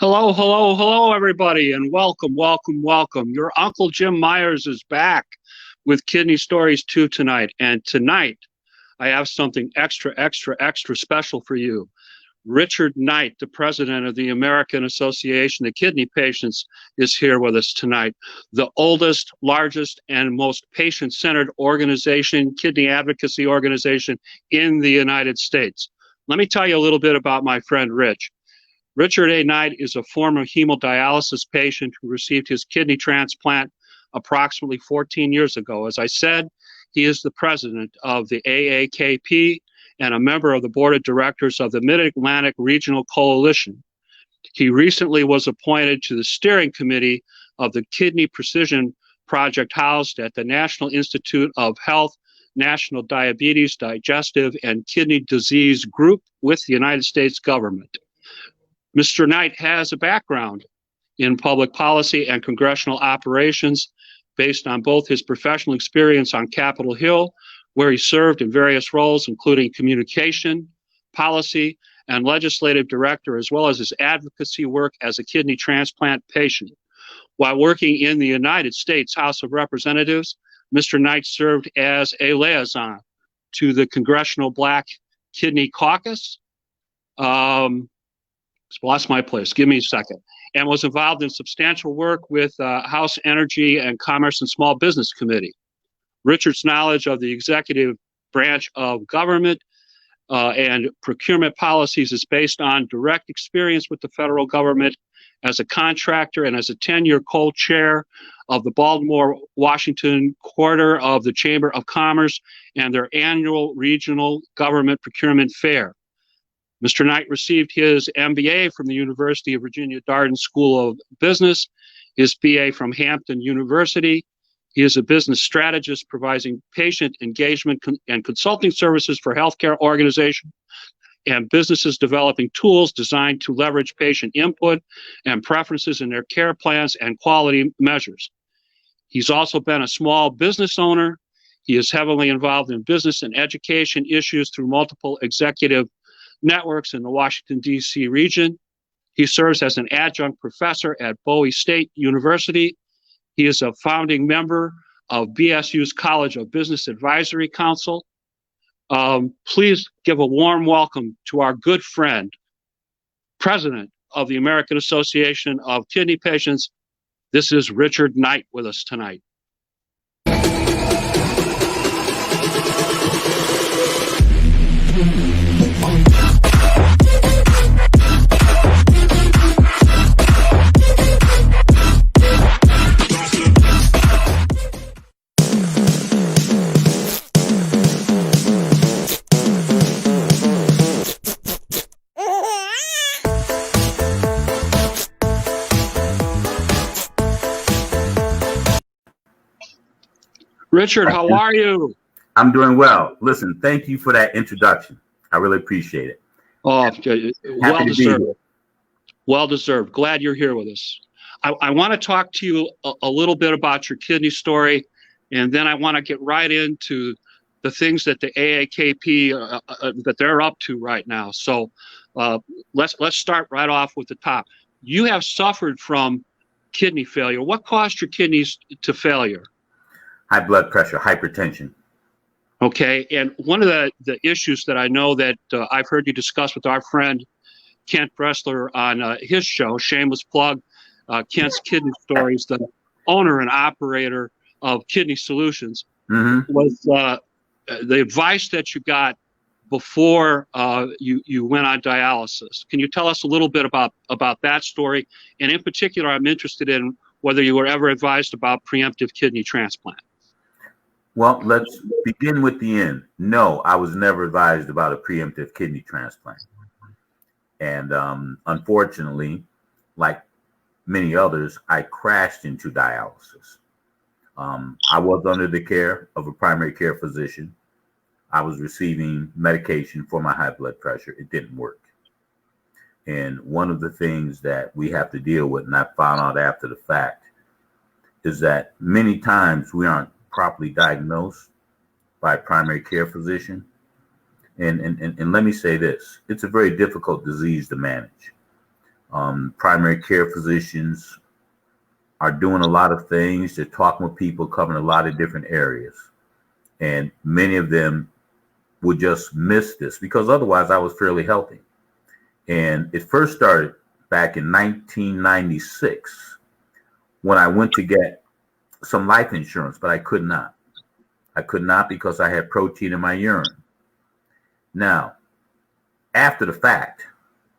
Hello, hello, hello, everybody, and welcome, welcome, welcome. Your Uncle Jim Myers is back with Kidney Stories 2 tonight. And tonight, I have something extra, extra, extra special for you. Richard Knight, the president of the American Association of Kidney Patients, is here with us tonight. The oldest, largest, and most patient-centered organization, kidney advocacy organization in the United States. Let me tell you a little bit about my friend Rich. Richard A. Knight is a former hemodialysis patient who received his kidney transplant approximately 14 years ago. As I said, he is the president of the AAKP and a member of the board of directors of the Mid-Atlantic Regional Coalition. He recently was appointed to the steering committee of the Kidney Precision Project housed at the National Institute of Health, National Diabetes, Digestive, and Kidney Disease Group with the United States government. Mr. Knight has a background in public policy and congressional operations based on both his professional experience on Capitol Hill, where he served in various roles, including communication, policy, and legislative director, as well as his advocacy work as a kidney transplant patient. While working in the United States House of Representatives, Mr. Knight served as a liaison to the Congressional Black Kidney Caucus. Lost my place. Give me a second. And was involved in substantial work with House Energy and Commerce and Small Business Committee. Richard's knowledge of the executive branch of government and procurement policies is based on direct experience with the federal government as a contractor and as a 10-year co-chair of the Baltimore, Washington quarter of the Chamber of Commerce and their annual regional government procurement fair. Mr. Knight received his MBA from the University of Virginia Darden School of Business, his BA from Hampton University. He is a business strategist providing patient engagement and consulting services for healthcare organizations and businesses developing tools designed to leverage patient input and preferences in their care plans and quality measures. He's also been a small business owner. He is heavily involved in business and education issues through multiple executive networks in the Washington, D.C. region. He serves as an adjunct professor at Bowie State University. He is a founding member of BSU's College of Business Advisory Council. Please give a warm welcome to our good friend, president of the American Association of Kidney Patients. This is Richard Knight with us tonight. Richard, how are you? I'm doing well. Listen, thank you for that introduction. I really appreciate it. Oh, well deserved. Well deserved. Glad you're here with us. I want to talk to you a little bit about your kidney story, and then I want to get right into the things that the AAKP that they're up to right now. So let's start right off with the top. You have suffered from kidney failure. What caused your kidneys to failure? High blood pressure, hypertension. Okay, and one of the issues that I know that I've heard you discuss with our friend Kent Bressler on his show, shameless plug, Kent's Kidney Stories, the owner and operator of Kidney Solutions, was the advice that you got before you went on dialysis. Can you tell us a little bit about that story? And in particular, I'm interested in whether you were ever advised about preemptive kidney transplant. Well, let's begin with the end. No, I was never advised about a preemptive kidney transplant. And unfortunately, like many others, I crashed into dialysis. I was under the care of a primary care physician. I was receiving medication for my high blood pressure. It didn't work. And one of the things that we have to deal with, and I found out after the fact, is that many times we aren't properly diagnosed by a primary care physician. And let me say this, it's a very difficult disease to manage. Primary care physicians are doing a lot of things. They're talking with people, covering a lot of different areas. And many of them would just miss this because otherwise I was fairly healthy. And it first started back in 1996 when I went to get some life insurance, but I could not. I could not because I had protein in my urine. Now, after the fact,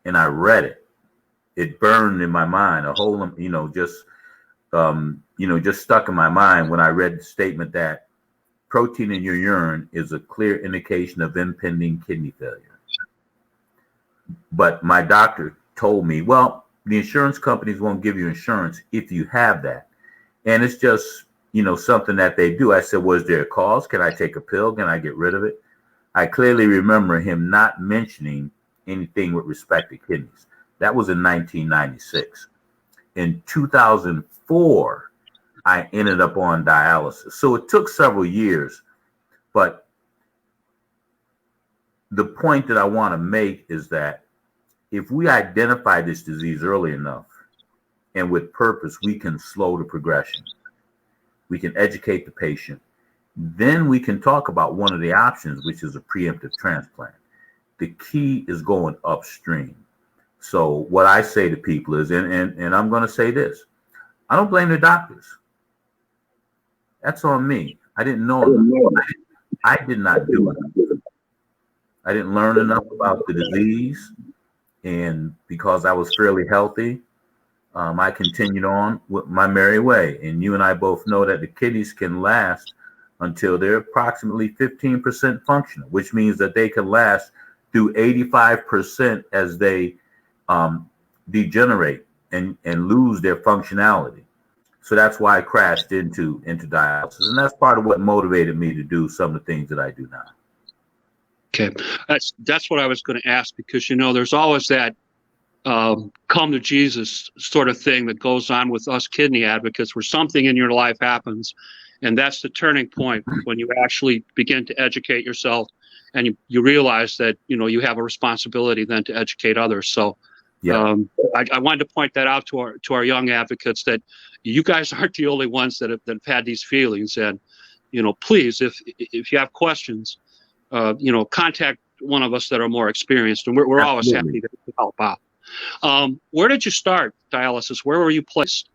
and I read it, it burned in my mind a whole, just stuck in my mind when I read the statement that protein in your urine is a clear indication of impending kidney failure. But my doctor told me, well, the insurance companies won't give you insurance if you have that. And it's just, something that they do. I said, was there a cause? Can I take a pill? Can I get rid of it? I clearly remember him not mentioning anything with respect to kidneys. That was in 1996. In 2004, I ended up on dialysis. So it took several years, but the point that I want to make is that if we identify this disease early enough and with purpose, we can slow the progression. We can educate the patient. Then we can talk about one of the options, which is a preemptive transplant. The key is going upstream. So what I say to people is, and I'm going to say this, I don't blame the doctors. That's on me. I didn't know enough. I did not do it. I didn't learn enough about the disease. And because I was fairly healthy, I continued on with my merry way. And you and I both know that the kidneys can last until they're approximately 15% functional, which means that they can last through 85% as they degenerate and lose their functionality. So that's why I crashed into dialysis. And that's part of what motivated me to do some of the things that I do now. Okay. That's what I was going to ask, because, there's always that come to Jesus sort of thing that goes on with us kidney advocates, where something in your life happens. And that's the turning point when you actually begin to educate yourself and you realize that, you have a responsibility then to educate others. So yeah. I wanted to point that out to our young advocates, that you guys aren't the only ones that have had these feelings. And, please, if you have questions, contact one of us that are more experienced, and we're always happy to help out. Where did you start dialysis? Where were you placed?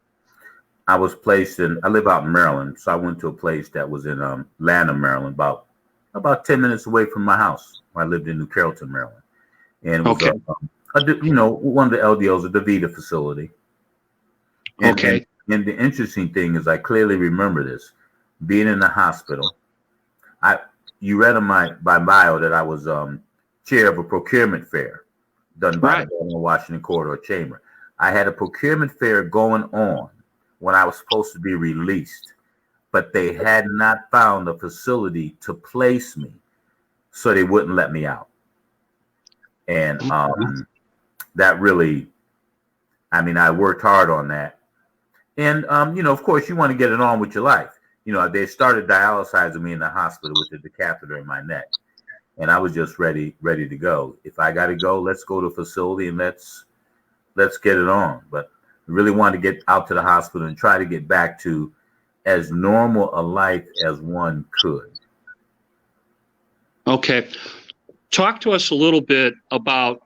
I was placed I live out in Maryland, so I went to a place that was in Lanham, Maryland, about 10 minutes away from my house. I lived in New Carrollton, Maryland, and it was one of the LDOs, a DaVita facility. And, okay. And the interesting thing is, I clearly remember this being in the hospital. You read in my bio that I was chair of a procurement fair done by the Baltimore Washington Corridor Chamber. I had a procurement fair going on when I was supposed to be released, but they had not found a facility to place me, so they wouldn't let me out. And that really, I worked hard on that. And, of course, you want to get it on with your life. They started dialysizing me in the hospital with the catheter in my neck. And I was just ready to go. If I got to go, let's go to a facility and let's get it on. But I really wanted to get out to the hospital and try to get back to as normal a life as one could. Okay. Talk to us a little bit about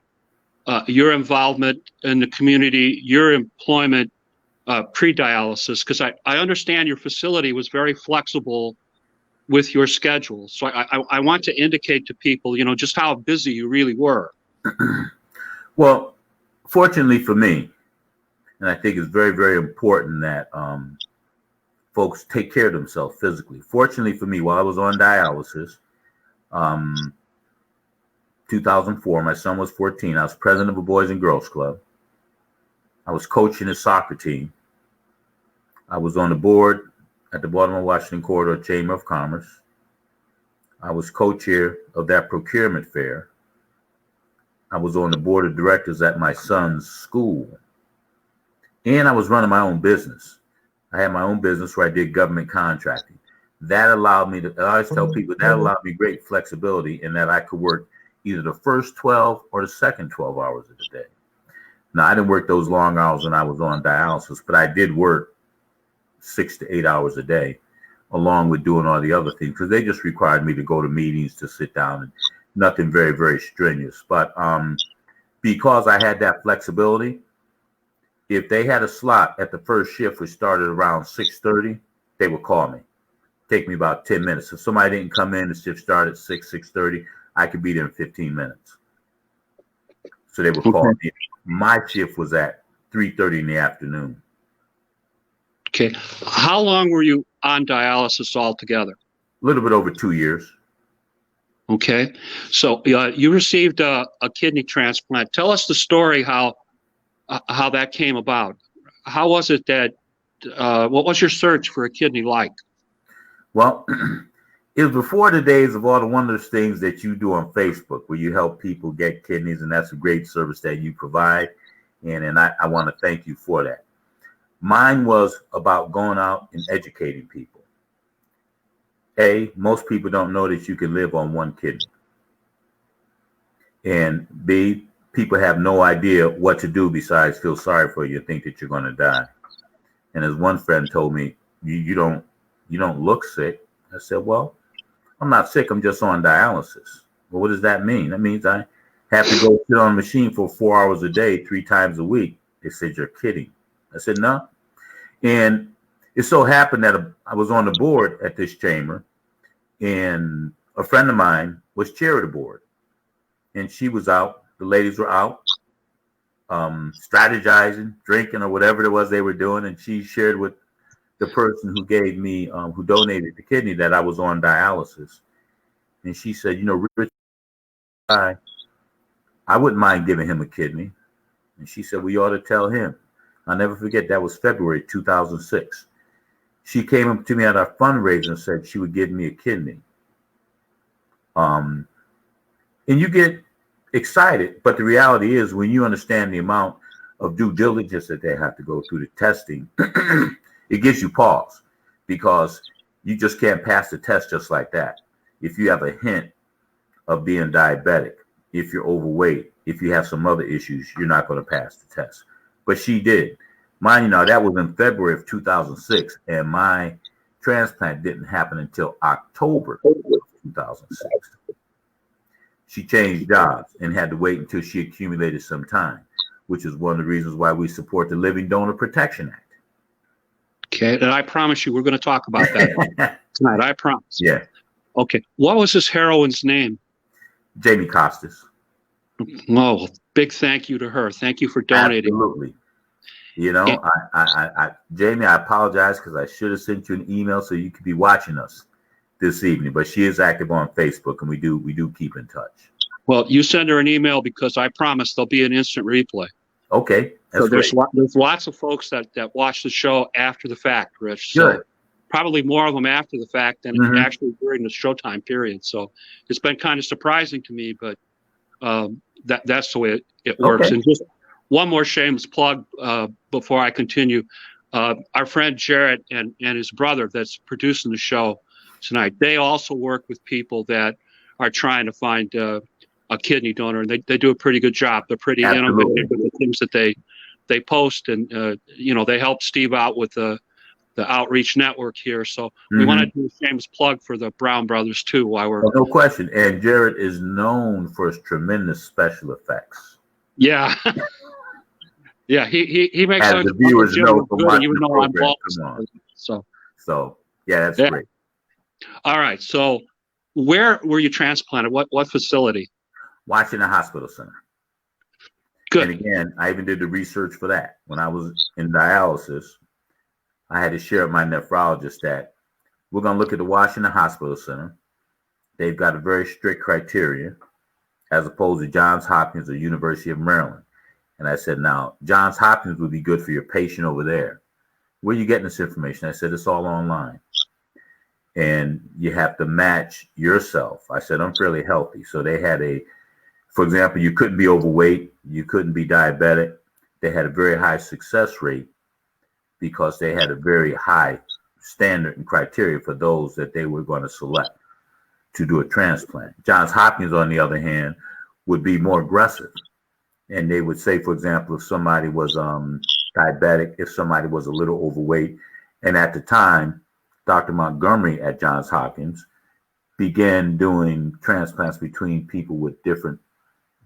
your involvement in the community, your employment pre-dialysis, because I understand your facility was very flexible with your schedule. So I want to indicate to people, just how busy you really were. Well, fortunately for me, and I think it's very, very important that folks take care of themselves physically. Fortunately for me, while I was on dialysis, 2004, my son was 14. I was president of a Boys and Girls Club. I was coaching a soccer team. I was on the board at the Baltimore Washington Corridor Chamber of Commerce. I was co-chair of that procurement fair. I was on the board of directors at my son's school. And I was running my own business. I had my own business where I did government contracting. That allowed me to, I always tell people, that allowed me great flexibility in that I could work either the first 12 or the second 12 hours of the day. Now, I didn't work those long hours when I was on dialysis, but I did work 6 to 8 hours a day, along with doing all the other things, because they just required me to go to meetings, to sit down, and nothing very, very strenuous. But because I had that flexibility, if they had a slot at the first shift, which started around 6:30, they would call me. Take me about 10 minutes. If somebody didn't come in, the shift started at 6:30, I could be there in 15 minutes. So they would call me. My shift was at 3:30 in the afternoon. Okay. How long were you on dialysis altogether? A little bit over 2 years. Okay. So you received a kidney transplant. Tell us the story, how that came about. How was it that, what was your search for a kidney like? Well, it was before the days of all the wondrous things that you do on Facebook, where you help people get kidneys, and that's a great service that you provide. And I want to thank you for that. Mine was about going out and educating people. A, most people don't know that you can live on one kidney. And B, people have no idea what to do besides feel sorry for you and think that you're going to die. And as one friend told me, you don't look sick. I said, well, I'm not sick. I'm just on dialysis. Well, what does that mean? That means I have to go sit on a machine for 4 hours a day, 3 times a week. They said, you're kidding. I said, no. And it so happened that I was on the board at this chamber, and a friend of mine was chair of the board. And she was out. The ladies were out strategizing, drinking, or whatever it was they were doing. And she shared with the person who gave me, who donated the kidney, that I was on dialysis. And she said, you know, Rich, I wouldn't mind giving him a kidney. And she said, we ought to tell him. I'll never forget, that was February 2006. She came up to me at our fundraiser and said she would give me a kidney. And you get excited, but the reality is, when you understand the amount of due diligence that they have to go through, the testing, it gives you pause, because you just can't pass the test just like that. If you have a hint of being diabetic, if you're overweight, if you have some other issues, you're not going to pass the test. But she did. Mind you, now that was in February of 2006, and my transplant didn't happen until October of 2006. She changed jobs and had to wait until she accumulated some time, which is one of the reasons why we support the Living Donor Protection Act. Okay, and I promise you, we're going to talk about that tonight. I promise. Yeah. Okay. What was this heroine's name? Jamie Costas. Oh, big thank you to her. Thank you for donating. Absolutely. You know, Jamie, I apologize, because I should have sent you an email so you could be watching us this evening. But she is active on Facebook, and we do keep in touch. Well, you send her an email, because I promise there'll be an instant replay. Okay. So there's lots of folks that watch the show after the fact, Rich. Good. So probably more of them after the fact than actually during the showtime period. So it's been kind of surprising to me, but that's the way it works. Okay. And just one more shameless plug before I continue. Our friend Jarrett and his brother that's producing the show tonight, they also work with people that are trying to find a kidney donor, and they do a pretty good job. They're pretty innovative with the things that they post, and you know, they help Steve out with the outreach network here. So we want to do a shameless plug for the Brown brothers too. While we're no question, and Jarrett is known for his tremendous special effects. Yeah. Yeah, he makes as the viewers know from watching the program. So yeah, that's great. All right, so where were you transplanted? What facility? Washington Hospital Center. Good. And again, I even did the research for that. When I was in dialysis, I had to share with my nephrologist that we're going to look at the Washington Hospital Center. They've got a very strict criteria, as opposed to Johns Hopkins or University of Maryland. And I said, now, Johns Hopkins would be good for your patient over there. Where are you getting this information? I said, it's all online. And you have to match yourself. I said, I'm fairly healthy. So they had for example, you couldn't be overweight. You couldn't be diabetic. They had a very high success rate, because they had a very high standard and criteria for those that they were going to select to do a transplant. Johns Hopkins, on the other hand, would be more aggressive. and they would say, for example, if somebody was diabetic, if somebody was a little overweight, and at the time, Dr. Montgomery at Johns Hopkins began doing transplants between people with different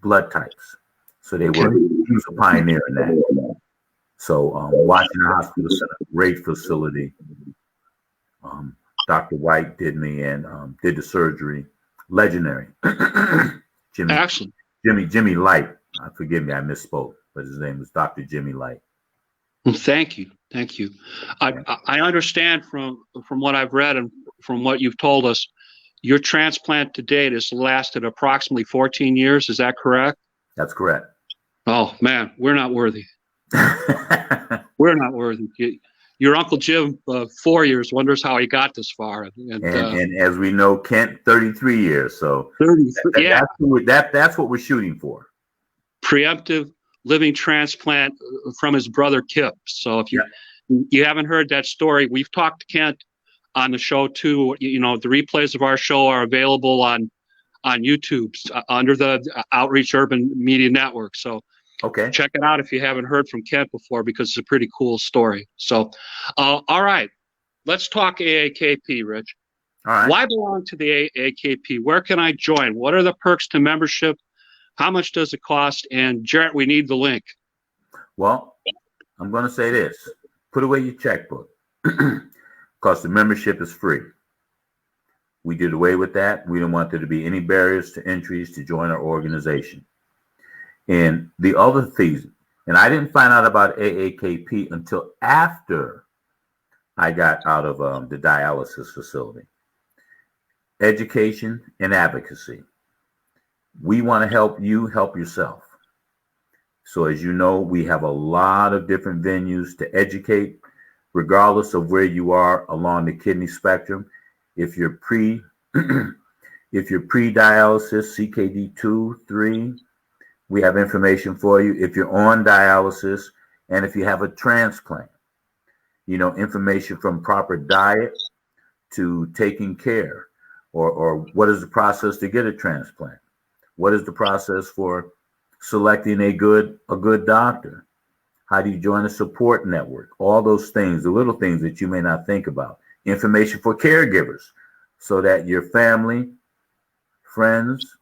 blood types. So he was a pioneer in that. So Washington Hospital Center, great facility. Dr. White did me and did the surgery. Legendary. Excellent. Jimmy Light. Forgive me, I misspoke, but his name was Dr. Jimmy Light. Thank you. I understand from what I've read and from what you've told us, your transplant to date has lasted approximately 14 years. Is that correct? That's correct. Oh man, we're not worthy. We're not worthy. Your Uncle Jim, 4 years, wonders how he got this far. And as we know, Kent, 33 years. So 33, yeah, that's what we're shooting for. Preemptive living transplant from his brother Kip. So if you haven't heard that story, we've talked to Kent on the show too. You know, the replays of our show are available on YouTube under the Outreach Urban Media Network. So check it out if you haven't heard from Kent before, because it's a pretty cool story. So, all right, let's talk AAKP, Rich. All right. Why belong to the AAKP? Where can I join? What are the perks to membership? How much does it cost? And Jarrett, we need the link. Well, I'm going to say this. Put away your checkbook because the membership is free. We did away with that. We don't want there to be any barriers to entries to join our organization. And the other things, and I didn't find out about AAKP until after I got out of the dialysis facility. Education and advocacy. We want to help you help yourself. So as you know, we have a lot of different venues to educate, regardless of where you are along the kidney spectrum. If you're pre-dialysis, CKD 2, 3, we have information for you. If you're on dialysis, and if you have a transplant, you know, information from proper diet to taking care, or what is the process to get a transplant? What is the process for selecting a good doctor? How do you join a support network? All those things, the little things that you may not think about. Information for caregivers, so that your family, friends,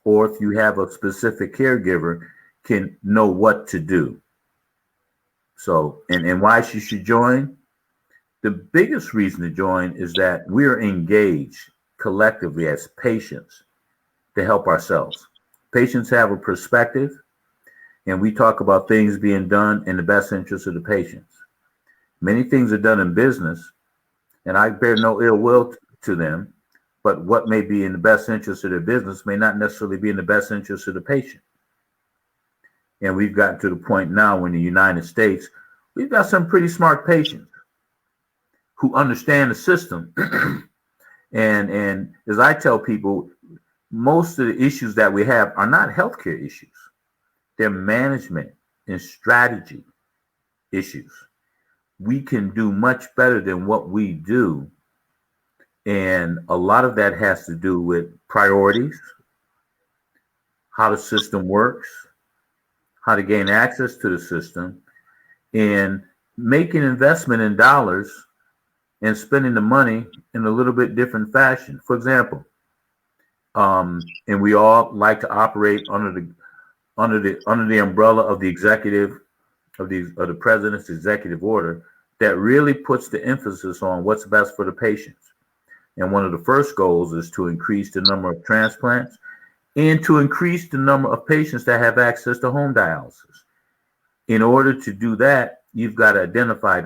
or if you have a specific caregiver, can know what to do. So, and why you should join? The biggest reason to join is that we're engaged collectively as patients to help ourselves. Patients have a perspective, and we talk about things being done in the best interest of the patients. Many things are done in business, and I bear no ill will to them, but what may be in the best interest of their business may not necessarily be in the best interest of the patient. And we've gotten to the point now in the United States, we've got some pretty smart patients who understand the system. And as I tell people, most of the issues that we have are not healthcare issues. They're management and strategy issues. We can do much better than what we do. And a lot of that has to do with priorities, how the system works, how to gain access to the system, and making investment in dollars and spending the money in a little bit different fashion. For example, and we all like to operate under the umbrella of the executive of the president's executive order that really puts the emphasis on what's best for the patients. And one of the first goals is to increase the number of transplants and to increase the number of patients that have access to home dialysis. In order to do that, you've got to identify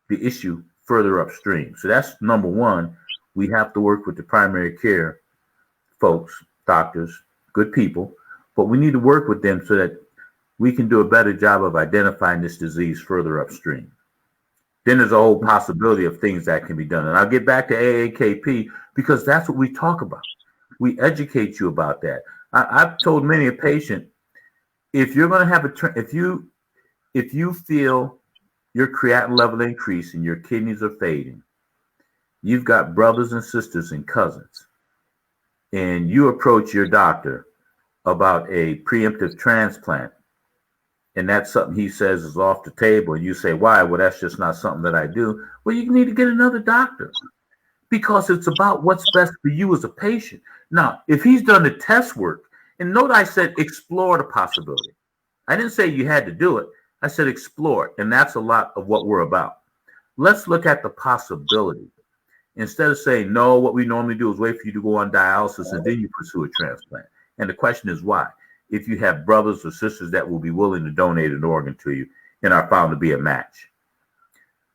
the issue further upstream. So that's number one. We have to work with the primary care folks, doctors, good people, but we need to work with them so that we can do a better job of identifying this disease further upstream. Then there's a whole possibility of things that can be done. And I'll get back to AAKP because that's what we talk about. We educate you about that. I've told many a patient, if you're going to have if you feel your creatinine level increase and your kidneys are fading, you've got brothers and sisters and cousins, and you approach your doctor about a preemptive transplant, and that's something he says is off the table, and you say, why? Well, that's just not something that I do. Well, you need to get another doctor because it's about what's best for you as a patient. Now, if he's done the test work, and note I said explore the possibility. I didn't say you had to do it. I said explore it, and that's a lot of what we're about. Let's look at the possibility. Instead of saying, no, what we normally do is wait for you to go on dialysis and then you pursue a transplant. And the question is why? If you have brothers or sisters that will be willing to donate an organ to you and are found to be a match.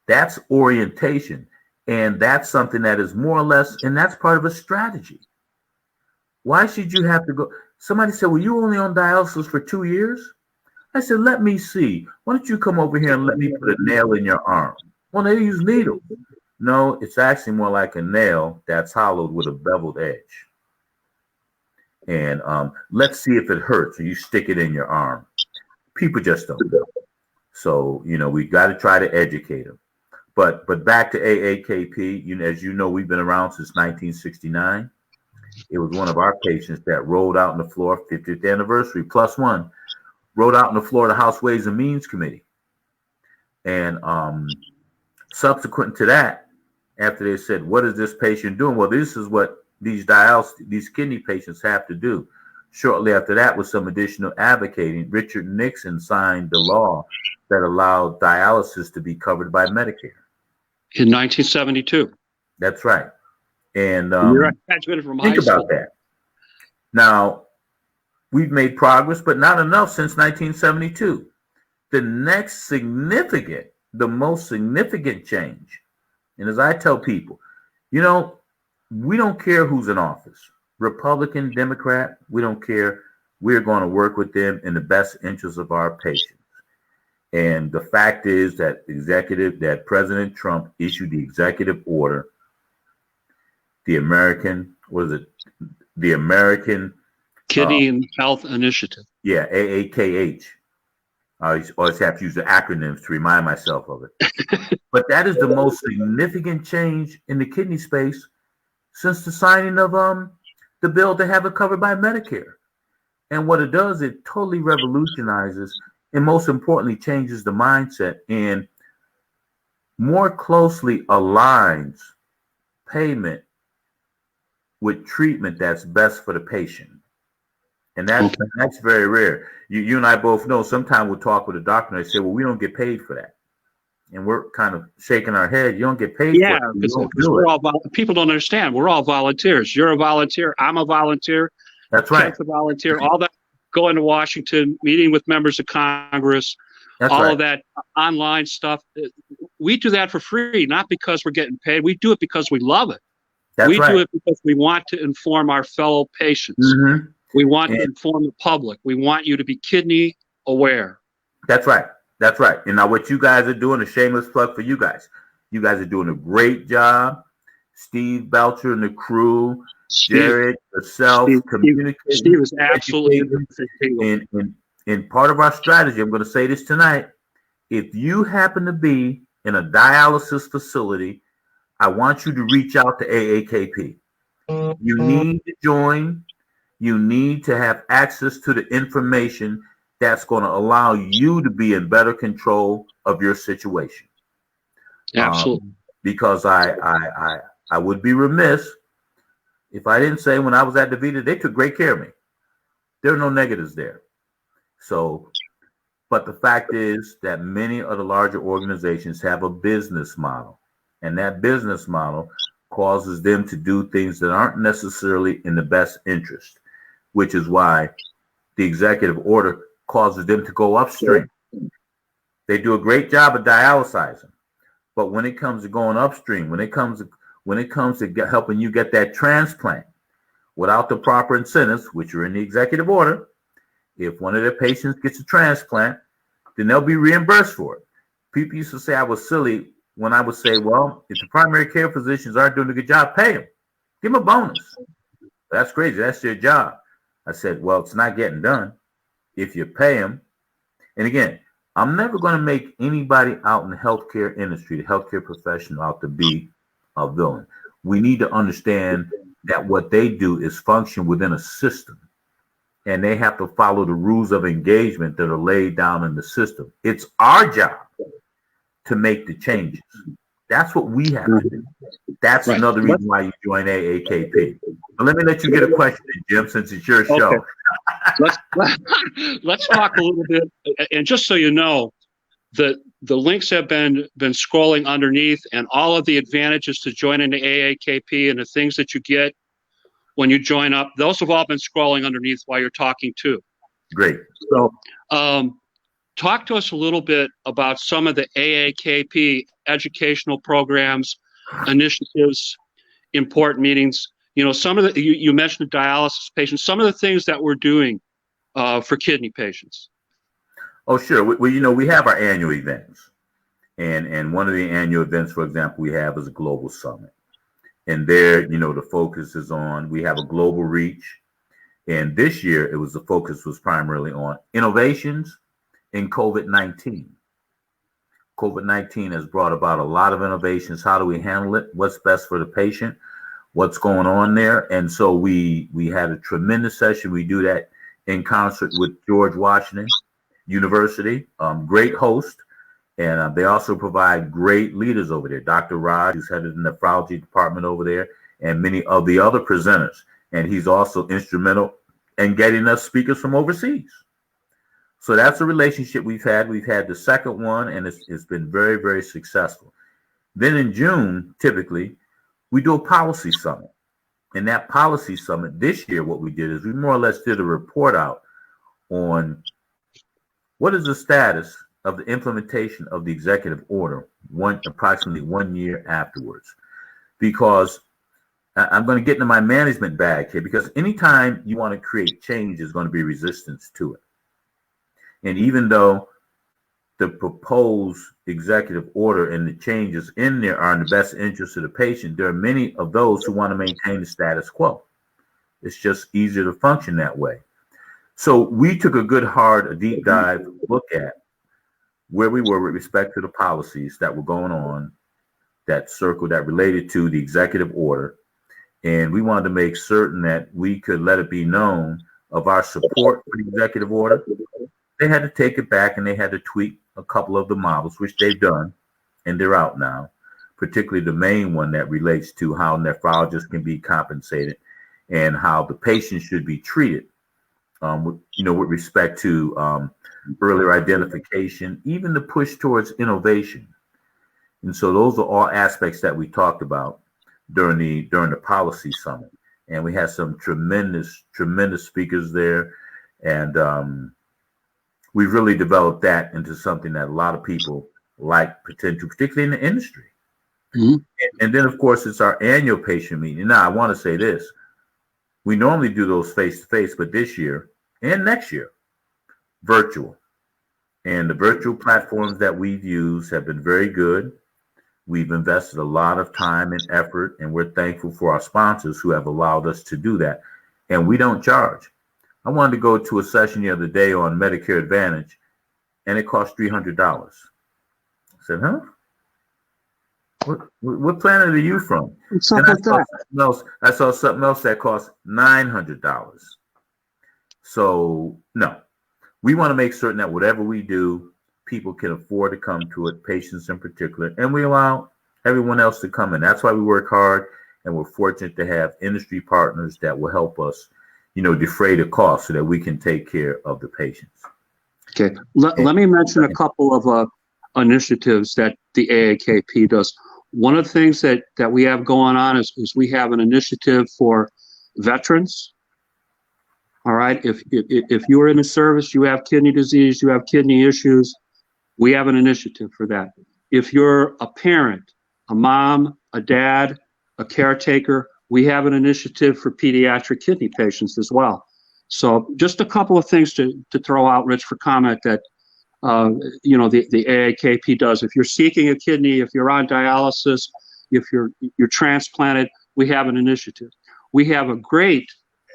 That's orientation. And that's something that is more or less, and that's part of a strategy. Why should you have to go? Somebody said, well, you only on dialysis for 2 years? I said, let me see. Why don't you come over here and let me put a nail in your arm? Well, they use needles. No, it's actually more like a nail that's hollowed with a beveled edge. And let's see if it hurts. And you stick it in your arm. People just don't know. So, we got to try to educate them. But back to AAKP, as you know, we've been around since 1969. It was one of our patients that rolled out on the floor, 50th anniversary, +1, rolled out on the floor of the House Ways and Means Committee. And subsequent to that, after they said, what is this patient doing? Well, this is what these kidney patients have to do. Shortly after that, with some additional advocating, Richard Nixon signed the law that allowed dialysis to be covered by Medicare. In 1972. That's right. And you're a graduate from high think school. about that. Now, we've made progress, but not enough since 1972. The next the most significant change, and as I tell people, we don't care who's in office, Republican, Democrat, we don't care. We're going to work with them in the best interest of our patients. And the fact is that President Trump issued the executive order, the American Kidney and Health Initiative. Yeah, AAKH. I always have to use the acronyms to remind myself of it. But that is the most significant change in the kidney space since the signing of the bill to have it covered by Medicare. And what it does, it totally revolutionizes and most importantly changes the mindset and more closely aligns payment with treatment that's best for the patient. And that's very rare. You and I both know sometimes we'll talk with a doctor and they say, well, we don't get paid for that. And we're kind of shaking our head. You don't get paid for it. Yeah, because people don't understand. We're all volunteers. You're a volunteer. I'm a volunteer. That's right. Kent's a volunteer. All that going to Washington, meeting with members of Congress, of that online stuff. We do that for free, not because we're getting paid. We do it because we love it. Do it because we want to inform our fellow patients. Mm-hmm. We want to inform the public. We want you to be kidney aware. That's right. That's right. And now what you guys are doing, a shameless plug for you guys. You guys are doing a great job. Steve Belcher and the crew, Jared, yourself, communicating. Steve is absolutely and part of our strategy, I'm going to say this tonight. If you happen to be in a dialysis facility, I want you to reach out to AAKP. You need to join. You need to have access to the information that's going to allow you to be in better control of your situation. Absolutely. Because I would be remiss if I didn't say when I was at DaVita, they took great care of me. There are no negatives there. So, but the fact is that many of the larger organizations have a business model, and that business model causes them to do things that aren't necessarily in the best interest, which is why the executive order causes them to go upstream. They do a great job of dialysizing, but when it comes to going upstream, when it comes to helping you get that transplant, without the proper incentives, which are in the executive order, if one of their patients gets a transplant, then they'll be reimbursed for it. People used to say I was silly when I would say, well, if the primary care physicians aren't doing a good job, pay them. Give them a bonus. That's crazy. That's their job. I said, well, it's not getting done if you pay them. And again, I'm never going to make anybody out in the healthcare industry, the healthcare professional, out to be a villain. We need to understand that what they do is function within a system. and they have to follow the rules of engagement that are laid down in the system. It's our job to make the changes. That's what we have to do. That's another reason why you join AAKP. But let me let you get a question, Jim, since it's your show. Okay. Let's talk a little bit, and just so you know, the links have been scrolling underneath, and all of the advantages to joining the AAKP and the things that you get when you join up, those have all been scrolling underneath while you're talking too. Great. So talk to us a little bit about some of the AAKP educational programs, initiatives, important meetings. You know, some of the, you mentioned dialysis patients, some of the things that we're doing for kidney patients. Oh, sure. Well, you know, we have our annual events. And one of the annual events, for example, we have is a global summit. And there, you know, the focus is on, we have a global reach. And this year, the focus was primarily on innovations in COVID-19. COVID-19 has brought about a lot of innovations. How do we handle it? What's best for the patient? What's going on there? And so we had a tremendous session. We do that in concert with George Washington University, great host. And they also provide great leaders over there. Dr. Raj, who's headed the nephrology department over there, and many of the other presenters. And he's also instrumental in getting us speakers from overseas. So that's a relationship we've had. We've had the second one, and it's been very, very successful. Then in June, typically, we do a policy summit. And that policy summit this year, what we did is we more or less did a report out on what is the status of the implementation of the executive order approximately 1 year afterwards. Because I'm going to get into my management bag here, because anytime you want to create change, there's going to be resistance to it. And even though the proposed executive order and the changes in there are in the best interest of the patient, there are many of those who want to maintain the status quo. It's just easier to function that way. So we took a deep dive look at where we were with respect to the policies that were going on, that related to the executive order. And we wanted to make certain that we could let it be known of our support for the executive order. They had to take it back and they had to tweak a couple of the models, which they've done, and they're out now, particularly the main one that relates to how nephrologists can be compensated and how the patient should be treated, with respect to earlier identification, even the push towards innovation. And so those are all aspects that we talked about during the policy summit. And we had some tremendous speakers there. And we really developed that into something that a lot of people like, particularly in the industry. Mm-hmm. And then, of course, it's our annual patient meeting. Now, I want to say this. We normally do those face-to-face, but this year and next year, virtual. And the virtual platforms that we've used have been very good. We've invested a lot of time and effort, and we're thankful for our sponsors who have allowed us to do that. And we don't charge. I wanted to go to a session the other day on Medicare Advantage, and it cost $300. I said, huh? What planet are you from? I saw something else that cost $900. So, no. We want to make certain that whatever we do, people can afford to come to it, patients in particular, and we allow everyone else to come in. That's why we work hard, and we're fortunate to have industry partners that will help us, defray the cost so that we can take care of the patients. Okay. Let me mention a couple of initiatives that the AAKP does. One of the things that we have going on is we have an initiative for veterans. All right. If you're in the service, you have kidney disease, you have kidney issues, we have an initiative for that. If you're a parent, a mom, a dad, a caretaker, we have an initiative for pediatric kidney patients as well. So just a couple of things to throw out, Rich, for comment that the AAKP does. If you're seeking a kidney, if you're on dialysis, if you're transplanted, we have an initiative. We have a great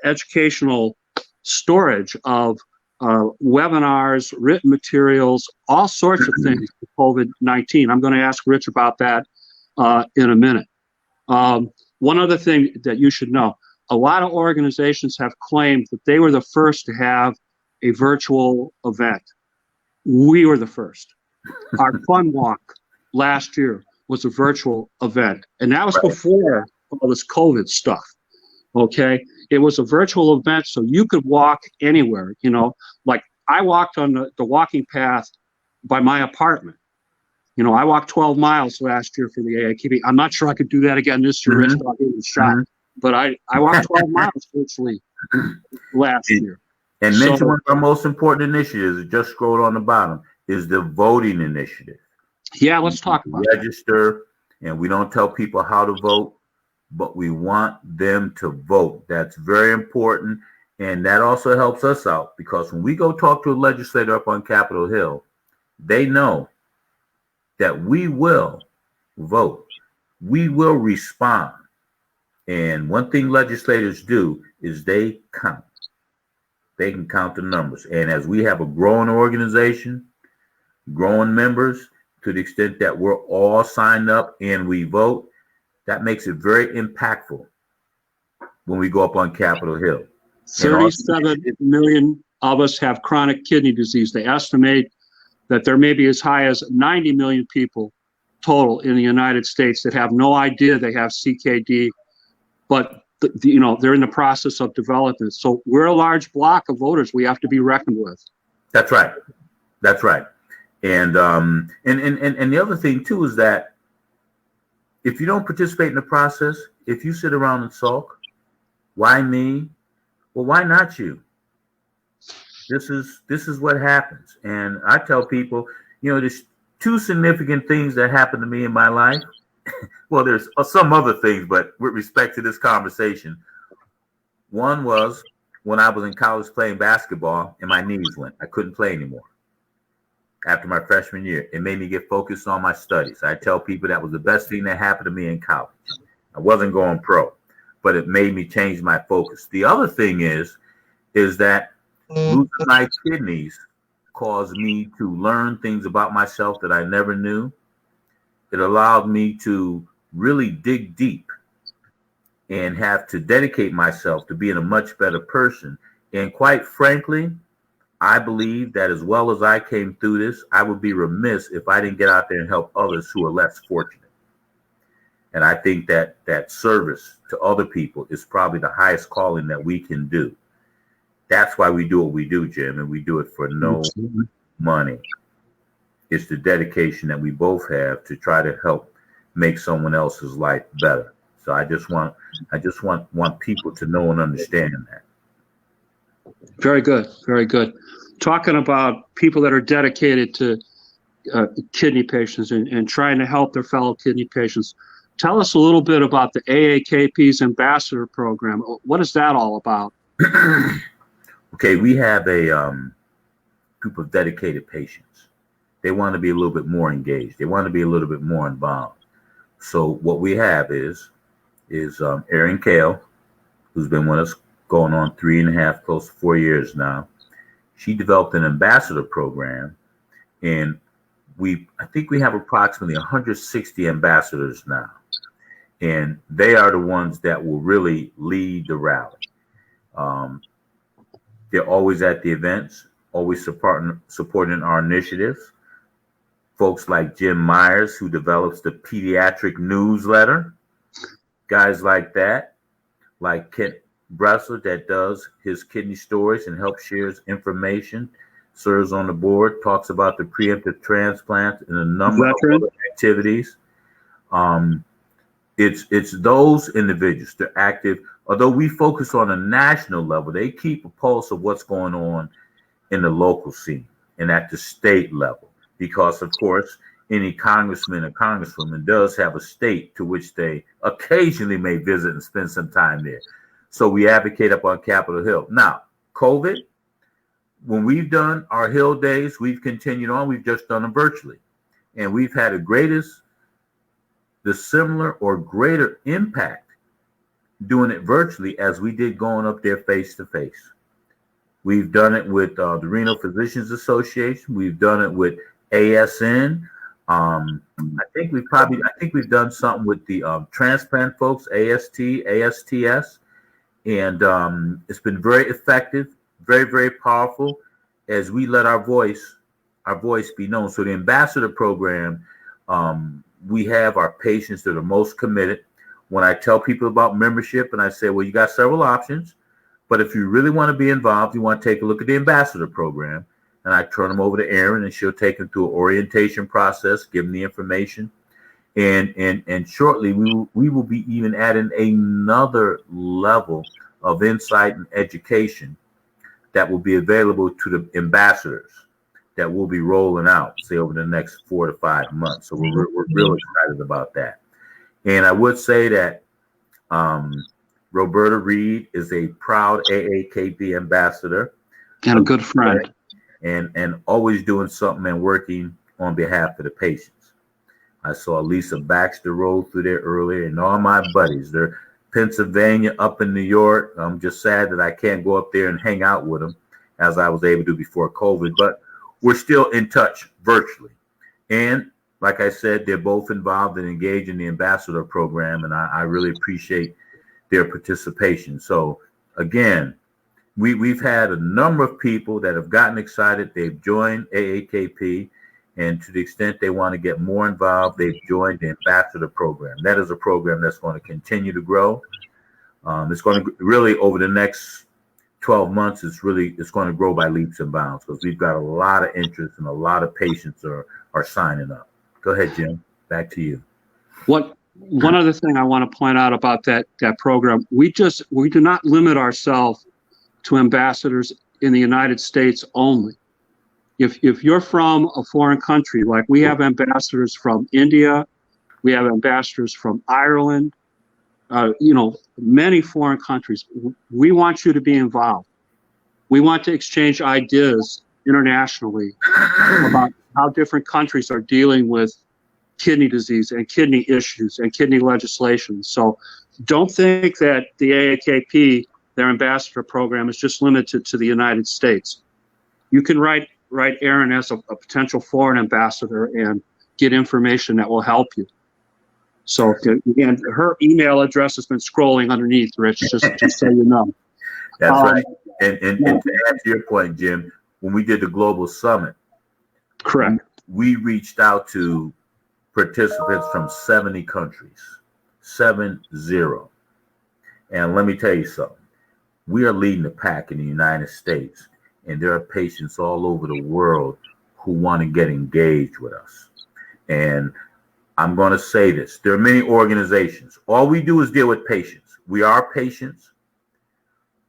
educational storage of webinars, written materials, all sorts of things for COVID-19. I'm going to ask Rich about that in a minute. One other thing that you should know, a lot of organizations have claimed that they were the first to have a virtual event. We were the first. Our fun walk last year was a virtual event, and that was before all this COVID stuff. Okay, it was a virtual event, so you could walk anywhere. You know, like I walked on the walking path by my apartment. You know, I walked 12 miles last year for the AAKP. I'm not sure I could do that again this year. It's not getting shot, but I walked 12 miles virtually last year. And mention one of our most important initiatives, just scrolled on the bottom, is the voting initiative. Yeah, let's talk about that. Register, and we don't tell people how to vote, but we want them to vote. That's very important. And that also helps us out, because when we go talk to a legislator up on Capitol Hill, they know that we will vote. We will respond. And one thing legislators do is they count. They can count the numbers. And as we have a growing organization, growing members, to the extent that we're all signed up and we vote, that makes it very impactful when we go up on Capitol Hill. 37 million of us have chronic kidney disease. They estimate that there may be as high as 90 million people total in the United States that have no idea they have CKD, but you know, they're in the process of development. So we're a large block of voters we have to be reckoned with. That's right. That's right. And the other thing too is that if you don't participate in the process, if you sit around and sulk, why me? Well, why not you? This is what happens. And I tell people, you know, there's two significant things that happened to me in my life. Well, there's some other things, but with respect to this conversation, one was when I was in college playing basketball and my knees went. I couldn't play anymore after my freshman year. It made me get focused on my studies. I tell people that was the best thing that happened to me in college. I wasn't going pro, but it made me change my focus. The other thing is that losing my kidneys caused me to learn things about myself that I never knew. It allowed me to really dig deep and have to dedicate myself to being a much better person. And quite frankly, I believe that as well as I came through this, I would be remiss if I didn't get out there and help others who are less fortunate. And I think that service to other people is probably the highest calling that we can do. That's why we do what we do, Jim, and we do it for no money. It's the dedication that we both have to try to help make someone else's life better. So I just want people to know and understand that. Very good, very good. Talking about people that are dedicated to kidney patients and trying to help their fellow kidney patients. Tell us a little bit about the AAKP's ambassador program. What is that all about? Okay, we have a group of dedicated patients. They want to be a little bit more engaged. They want to be a little bit more involved. So what we have is Erin Kale, who's been with us going on 3.5, close to 4 years now. She developed an ambassador program, and I think we have approximately 160 ambassadors now. And they are the ones that will really lead the rally. They're always at the events, always supporting our initiatives. Folks like Jim Myers, who develops the pediatric newsletter, guys like that, like Kent Bressler that does his kidney stories and helps shares information, serves on the board, talks about the preemptive transplant and a number of other activities. It's those individuals. They're active. Although we focus on a national level, they keep a pulse of what's going on in the local scene and at the state level. Because, of course, any congressman or congresswoman does have a state to which they occasionally may visit and spend some time there. So we advocate up on Capitol Hill. Now, COVID, when we've done our Hill days, we've continued on. We've just done them virtually. And we've had the similar or greater impact doing it virtually as we did going up there face to face. We've done it with the Renal Physicians Association. We've done it with ASN. I think we've done something with the transplant folks, AST, ASTS, And it's been very effective, very, very powerful as we let our voice be known. So the ambassador program, we have our patients that are most committed. When I tell people about membership and I say, well, you got several options, but if you really want to be involved, you want to take a look at the ambassador program, and I turn them over to Erin, and she'll take them through an orientation process, give them the information. And shortly we will be even adding another level of insight and education that will be available to the ambassadors that will be rolling out, say, over the next 4 to 5 months. So we're real excited about that. And I would say that Roberta Reed is a proud AAKP ambassador and a good friend, and always doing something and working on behalf of the patients. I saw Lisa Baxter roll through there earlier, and all my buddies. They're Pennsylvania, up in New York. I'm just sad that I can't go up there and hang out with them as I was able to before COVID, but we're still in touch virtually. And like I said, they're both involved and engaged in the ambassador program, and I really appreciate their participation. So again, we've had a number of people that have gotten excited. They've joined AAKP, and to the extent they want to get more involved, they've joined the ambassador program. That is a program that's going to continue to grow. It's going to really, over the next 12 months, it's going to grow by leaps and bounds, because we've got a lot of interest and a lot of patients are signing up. Go ahead, Jim. Back to you. One other thing I want to point out about that program, we do not limit ourselves to ambassadors in the United States only. If you're from a foreign country, like we have ambassadors from India, we have ambassadors from Ireland, many foreign countries. We want you to be involved. We want to exchange ideas internationally about how different countries are dealing with kidney disease and kidney issues and kidney legislation. So don't think that the AAKP, their ambassador program, is just limited to the United States. You can write Erin as a potential foreign ambassador and get information that will help you. So again, her email address has been scrolling underneath, Rich, just so you know. That's right. And to answer your point, Jim, when we did the Global Summit, correct, we reached out to participants from 70 countries, 70. And let me tell you something. We are leading the pack in the United States, and there are patients all over the world who want to get engaged with us. And I'm going to say this. There are many organizations. All we do is deal with patients. We are patients.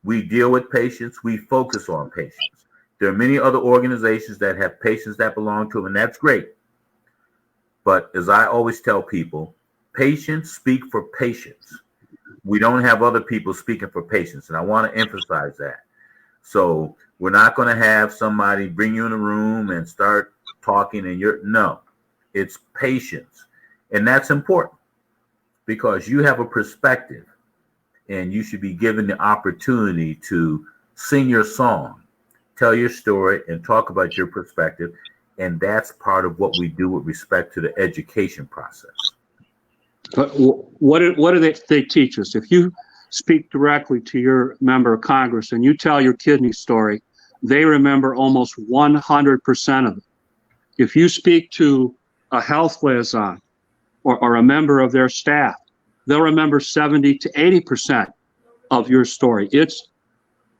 We deal with patients. We focus on patients. There are many other organizations that have patients that belong to them, and that's great. But as I always tell people, patients speak for patients. We don't have other people speaking for patients, and I want to emphasize that. So we're not going to have somebody bring you in a room and start talking, and no, it's patients. And that's important, because you have a perspective, and you should be given the opportunity to sing your song, tell your story, and talk about your perspective. And that's part of what we do with respect to the education process. But what do they teach us? If you speak directly to your member of Congress and you tell your kidney story, they remember almost 100% of it. If you speak to a health liaison or a member of their staff, they'll remember 70 to 80% of your story. It's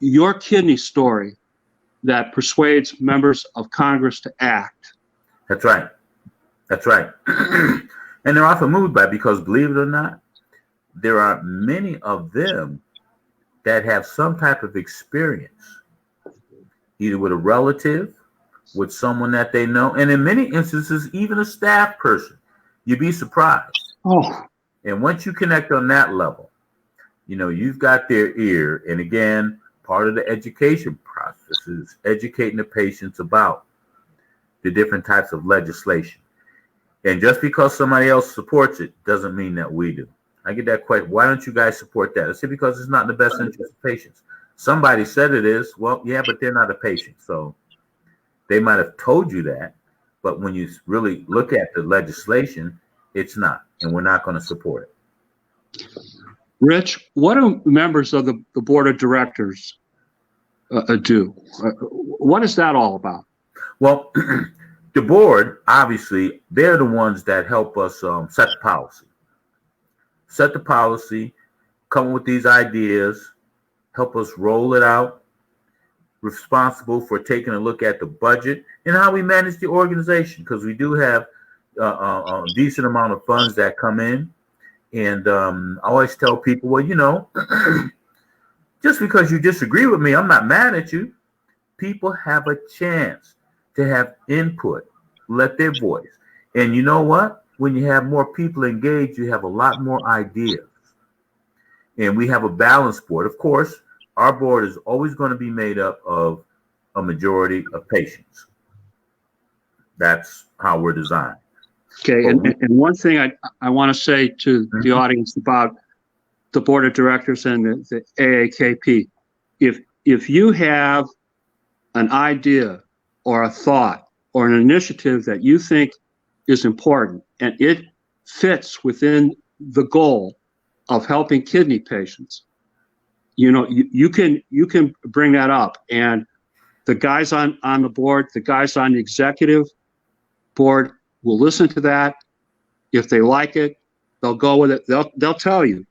your kidney story that persuades members of Congress to act. That's right. That's right. And they're often moved by it, because believe it or not, there are many of them that have some type of experience, either with a relative, with someone that they know, and in many instances, even a staff person. You'd be surprised. Oh. And once you connect on that level, you've got their ear. And again, part of the education process is educating the patients about the different types of legislation. And just because somebody else supports it doesn't mean that we do. I get that question. Why don't you guys support that? I say, because it's not in the best interest of patients. Somebody said it is. Well, yeah, but they're not a patient. So they might have told you that, but when you really look at the legislation, it's not, and we're not going to support it. Rich, what do members of the board of directors do? What is that all about? Well, the board, obviously, they're the ones that help us set the policy, come with these ideas, help us roll it out, responsible for taking a look at the budget and how we manage the organization, because we do have a decent amount of funds that come in. And I always tell people, well, just because you disagree with me, I'm not mad at you. People have a chance to have input, let their voice. And you know what? When you have more people engaged, you have a lot more ideas. And we have a balanced board. Of course, our board is always going to be made up of a majority of patients. That's how we're designed. Okay, and one thing I want to say to the audience about the board of directors and the AAKP, if you have an idea or a thought or an initiative that you think is important and it fits within the goal of helping kidney patients, you can bring that up, and the guys on the board, the guys on the executive board will listen to that. If they like it, they'll go with it. They'll tell you,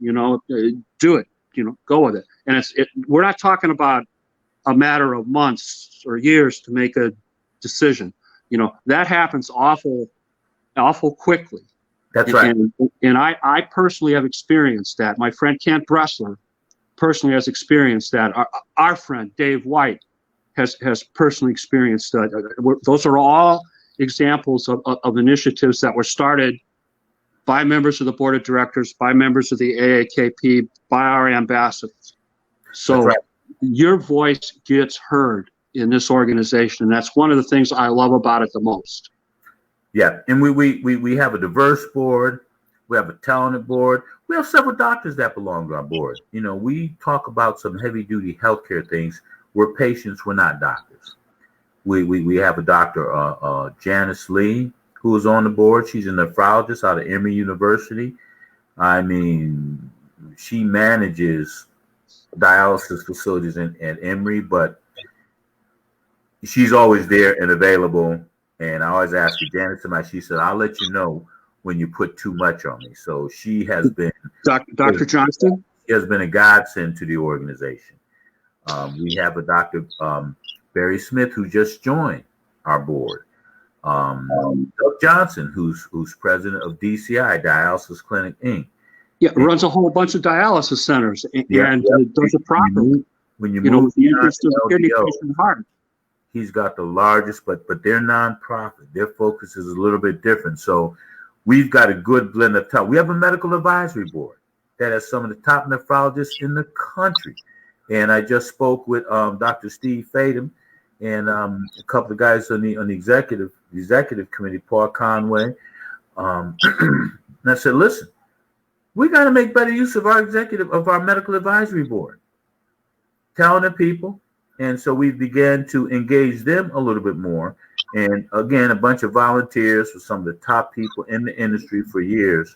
do it, go with it. And we're not talking about a matter of months or years to make a decision. That happens awful quickly. That's right. And I personally have experienced that. My friend Kent Bressler personally has experienced that. Our friend Dave White has personally experienced that. Those are all examples of initiatives that were started by members of the board of directors, by members of the AAKP, by our ambassadors. So your voice gets heard in this organization, and that's one of the things I love about it the most. Yeah, and we have a diverse board. We have a talented board. We have several doctors that belong to our board. We talk about some heavy-duty healthcare things. We're patients, we're not doctors. We have a doctor, Janice Lee, who is on the board. She's a nephrologist out of Emory University. I mean, she manages dialysis facilities at Emory, but she's always there and available. And I always ask her, Janice, she said, I'll let you know when you put too much on me. So she has been Dr. Johnston. She has been a godsend to the organization. We have a Dr. Barry Smith, who just joined our board. Doug Johnson, who's president of DCI, Dialysis Clinic Inc. Yeah, runs a whole bunch of dialysis centers and does it properly. When you move the interest of the kidney patient heart. He's got the largest, but they're nonprofit. Their focus is a little bit different. So we've got a good blend of talent. We have a medical advisory board that has some of the top nephrologists in the country. And I just spoke with Dr. Steve Fadem and a couple of guys on the executive committee, Paul Conway. And I said, listen, we got to make better use of our medical advisory board. Talented people. And so we began to engage them a little bit more. And again, a bunch of volunteers for some of the top people in the industry for years,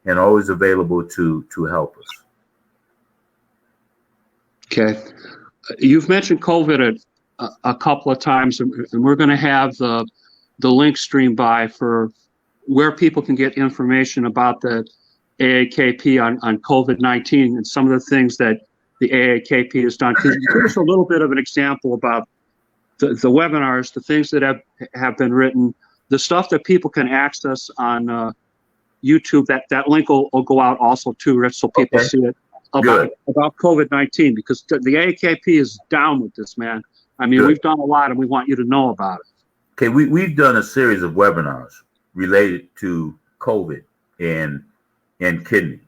and always available to help us. Okay. You've mentioned COVID a couple of times, and we're going to have the link stream by for where people can get information about the AAKP on COVID-19 and some of the things that the AAKP has done. Give us a little bit of an example about the webinars, the things that have been written, the stuff that people can access on YouTube. That link will go out also too, Rich, so people see it about COVID-19, because the AAKP is down with this, man. I mean, we've done a lot, and we want you to know about it. Okay, we've done a series of webinars related to COVID and kidney.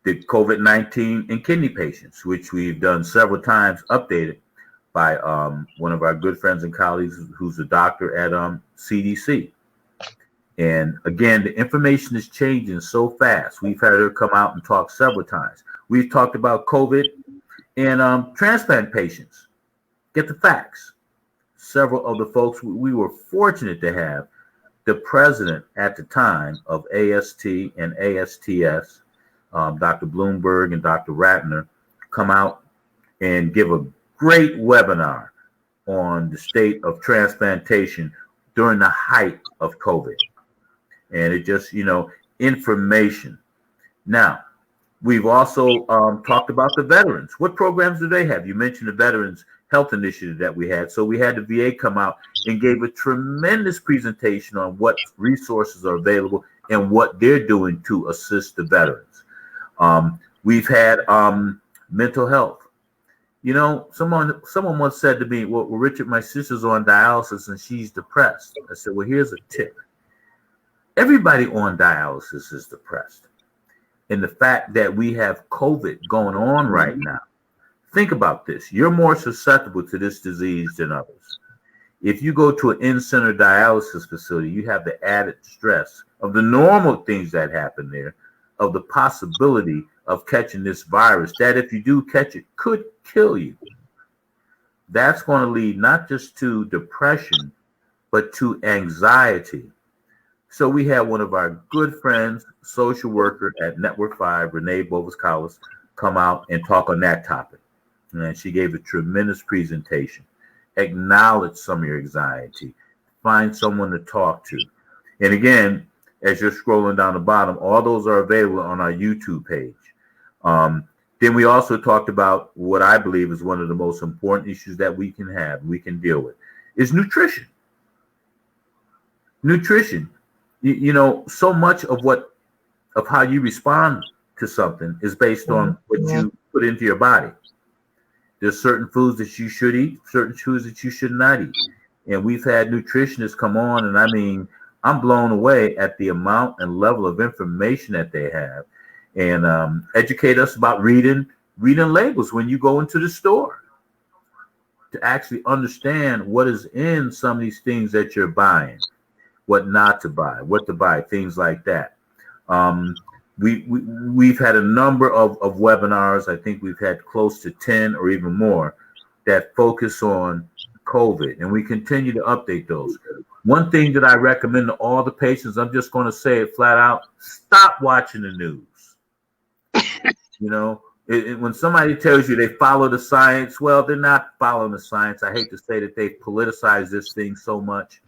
The COVID-19 and kidney patients, which we've done several times, updated by one of our good friends and colleagues who's a doctor at CDC. And again, the information is changing so fast. We've had her come out and talk several times. We've talked about COVID and transplant patients. Get the facts. Several of the folks, we were fortunate to have the president at the time of AST and ASTS, Dr. Bloomberg and Dr. Ratner come out and give a great webinar on the state of transplantation during the height of COVID. And it just, information. Now, we've also talked about the veterans. What programs do they have? You mentioned the Veterans Health Initiative that we had. So we had the VA come out and gave a tremendous presentation on what resources are available and what they're doing to assist the veterans. We've had mental health. Someone once said to me, well, Richard, my sister's on dialysis and she's depressed. I said, well, here's a tip. Everybody on dialysis is depressed. And the fact that we have COVID going on right now, think about this. You're more susceptible to this disease than others. If you go to an in-center dialysis facility, you have the added stress of the normal things that happen there, of the possibility of catching this virus that if you do catch it could kill you. That's going to lead not just to depression, but to anxiety. So we had one of our good friends, social worker at Network 5, Renee Bovis-Collis, come out and talk on that topic. And she gave a tremendous presentation. Acknowledge some of your anxiety. Find someone to talk to. And again, as you're scrolling down the bottom, all those are available on our YouTube page. Then we also talked about what I believe is one of the most important issues that we can deal with, is nutrition. Nutrition. So much of how you respond to something is based on what you put into your body. There's certain foods that you should eat, certain foods that you should not eat. And we've had nutritionists come on, and I mean, I'm blown away at the amount and level of information that they have, and educate us about reading labels when you go into the store to actually understand what is in some of these things that you're buying, what not to buy, what to buy, things like that. We've had a number of webinars. I think we've had close to 10 or even more that focus on COVID, and we continue to update those. One thing that I recommend to all the patients, I'm just going to say it flat out, stop watching the news. When somebody tells you they follow the science, well, they're not following the science. I hate to say that they've politicized this thing so much.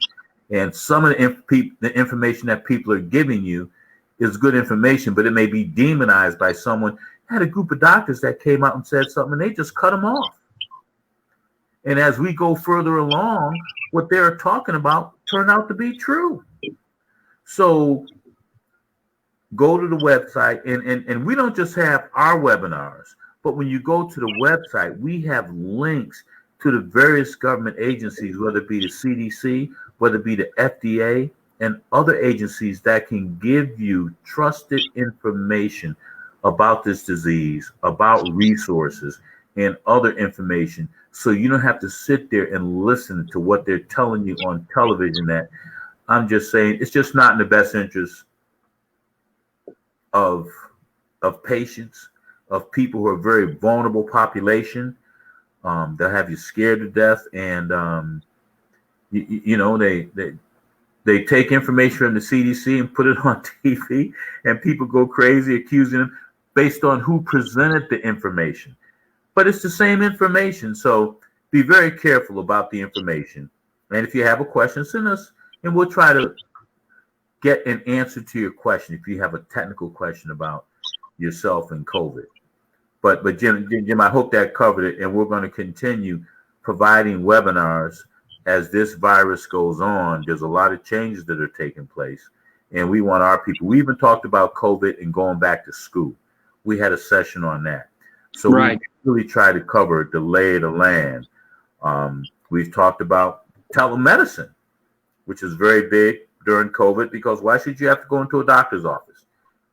And some of the information that people are giving you is good information, but it may be demonized by someone. I had a group of doctors that came out and said something, and they just cut them off. And as we go further along, what they're talking about turned out to be true. So go to the website, and we don't just have our webinars, but when you go to the website, we have links to the various government agencies, whether it be the CDC, whether it be the FDA, and other agencies that can give you trusted information about this disease, about resources, and other information. So you don't have to sit there and listen to what they're telling you on television. That I'm just saying, it's just not in the best interest of patients, of people who are very vulnerable population. They'll have you scared to death, and they take information from the CDC and put it on TV, and people go crazy accusing them based on who presented the information. But it's the same information, so be very careful about the information. And if you have a question, send us, and we'll try to get an answer to your question if you have a technical question about yourself and COVID. But Jim, I hope that covered it, and we're going to continue providing webinars as this virus goes on. There's a lot of changes that are taking place, and we want our people. We even talked about COVID and going back to school. We had a session on that. So right. We really try to cover the lay of the land. We've talked about telemedicine, which is very big during COVID, because why should you have to go into a doctor's office?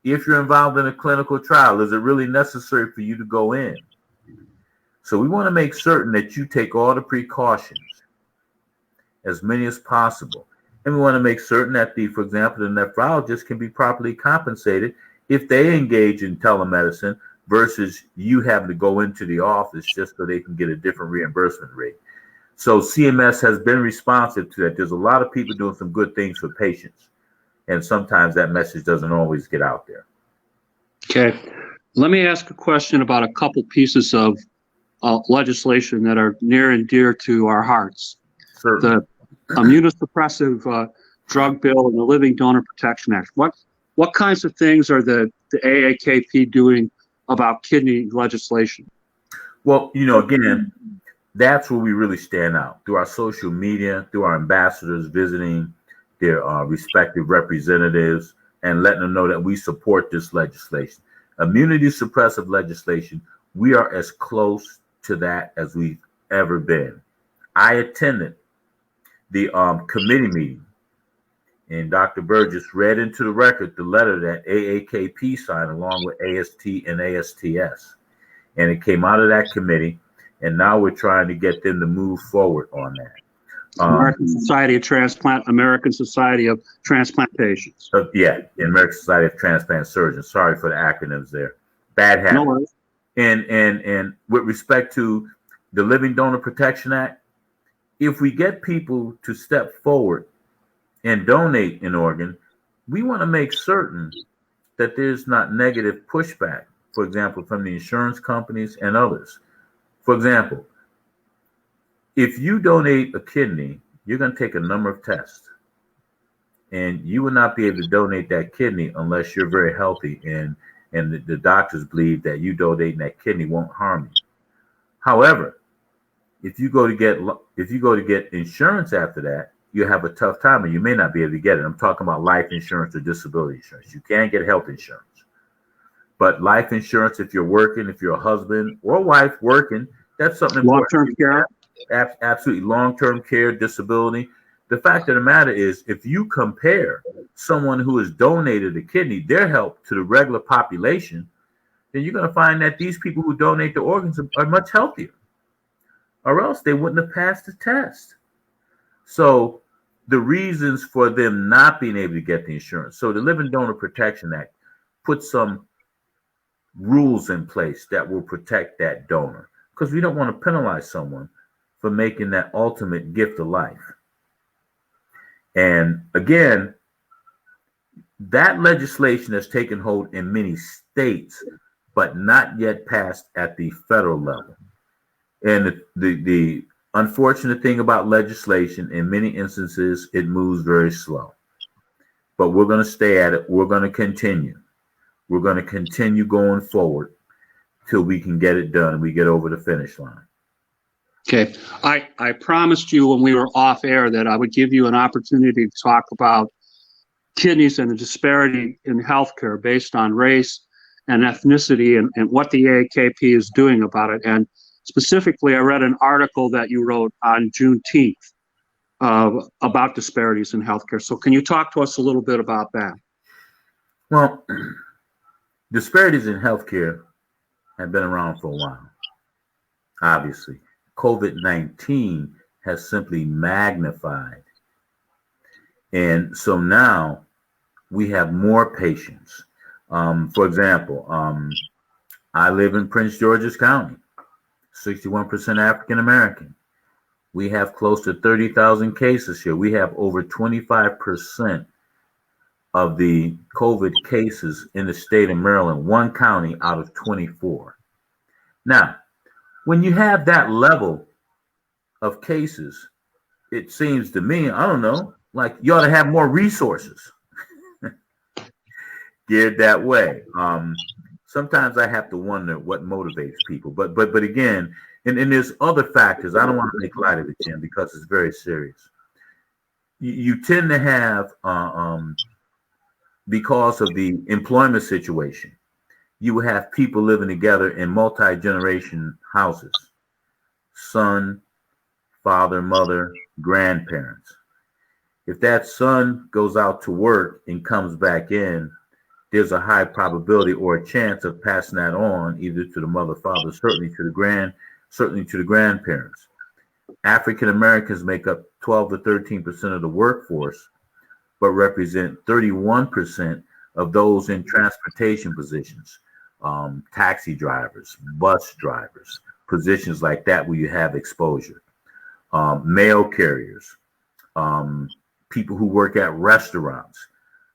If you're involved in a clinical trial, is it really necessary for you to go in? So we want to make certain that you take all the precautions, as many as possible. And we want to make certain that for example, the nephrologist can be properly compensated if they engage in telemedicine versus you having to go into the office just so they can get a different reimbursement rate. So CMS has been responsive to that. There's a lot of people doing some good things for patients, and sometimes that message doesn't always get out there. Okay. Let me ask a question about a couple pieces of legislation that are near and dear to our hearts. Certainly. The immunosuppressive drug bill and the Living Donor Protection Act. What kinds of things are the AAKP doing about kidney legislation? Well, again, that's where we really stand out through our social media, through our ambassadors visiting their respective representatives and letting them know that we support this legislation. Immunity suppressive legislation, we are as close to that as we've ever been. I attended the committee meeting, and Dr. Burgess read into the record the letter that AAKP signed along with AST and ASTS. And it came out of that committee, and now we're trying to get them to move forward on that. American Society of Transplant, American Society of Transplantations. Yeah, American Society of Transplant Surgeons. Sorry for the acronyms there. Bad habit. No worries. And with respect to the Living Donor Protection Act, if we get people to step forward and donate an organ, we want to make certain that there's not negative pushback, for example, from the insurance companies and others. For example, if you donate a kidney, you're going to take a number of tests, and you will not be able to donate that kidney unless you're very healthy and the doctors believe that you donating that kidney won't harm you. However, if you go to get insurance after that, you have a tough time and you may not be able to get it. I'm talking about life insurance or disability insurance. You can't get health insurance. But life insurance, if you're working, if you're a husband or wife working, that's something important. Long-term care. Absolutely. Long-term care, disability. The fact of the matter is, if you compare someone who has donated a kidney, their help to the regular population, then you're going to find that these people who donate the organs are much healthier, or else they wouldn't have passed the test. So the reasons for them not being able to get the insurance. So the Living Donor Protection Act puts some rules in place that will protect that donor, because we don't want to penalize someone for making that ultimate gift of life. And again, that legislation has taken hold in many states, but not yet passed at the federal level. And the unfortunate thing about legislation, in many instances, it moves very slow. But we're going to stay at it. We're going to continue. We're going to continue going forward till we can get it done and we get over the finish line. Okay. I promised you when we were off air that I would give you an opportunity to talk about kidneys and the disparity in healthcare based on race and ethnicity and what the AAKP is doing about it. And specifically, I read an article that you wrote on Juneteenth about disparities in healthcare. So can you talk to us a little bit about that? Well, disparities in healthcare have been around for a while. Obviously, COVID-19 has simply magnified. And so now we have more patients. For example, I live in Prince George's County, 61% African American. We have close to 30,000 cases here. We have over 25% of the COVID cases in the state of Maryland, one county out of 24. Now, when you have that level of cases, it seems to me, I don't know, like you ought to have more resources geared that way. Sometimes I have to wonder what motivates people, but again, and there's other factors. I don't want to make light of it, Jim, because it's very serious. You tend to have, because of the employment situation, you will have people living together in multi-generation houses, son, father, mother, grandparents. If that son goes out to work and comes back in, there's a high probability or a chance of passing that on either to the mother, father, certainly to the grandparents. African Americans make up 12 to 13% of the workforce, but represent 31% of those in transportation positions, taxi drivers, bus drivers, positions like that where you have exposure, mail carriers, people who work at restaurants.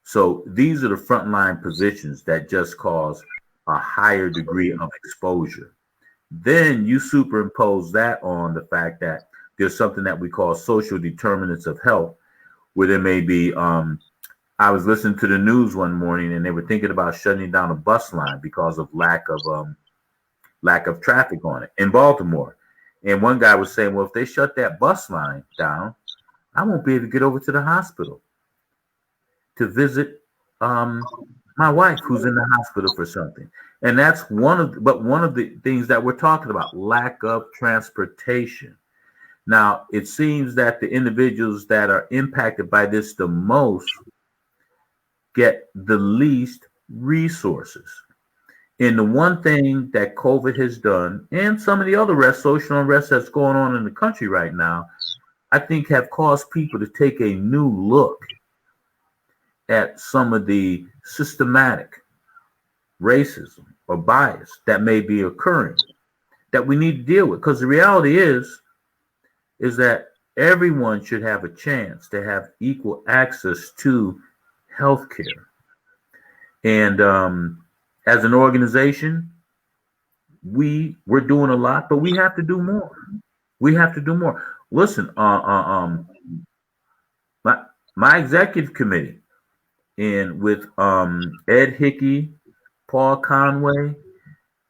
So these are the frontline positions that just cause a higher degree of exposure. Then you superimpose that on the fact that there's something that we call social determinants of health, where there may be, I was listening to the news one morning and they were thinking about shutting down a bus line because of lack of traffic on it in Baltimore. And one guy was saying, well, if they shut that bus line down, I won't be able to get over to the hospital to visit my wife who's in the hospital for something. And that's one of the things that we're talking about, lack of transportation. Now, it seems that the individuals that are impacted by this the most get the least resources. And the one thing that COVID has done, and some of the other social unrest that's going on in the country right now, I think have caused people to take a new look at some of the systematic racism or bias that may be occurring that we need to deal with. Because the reality is that everyone should have a chance to have equal access to health care. And as an organization, we're doing a lot, but we have to do more. We have to do more. Listen, my executive committee, and with Ed Hickey, Paul Conway,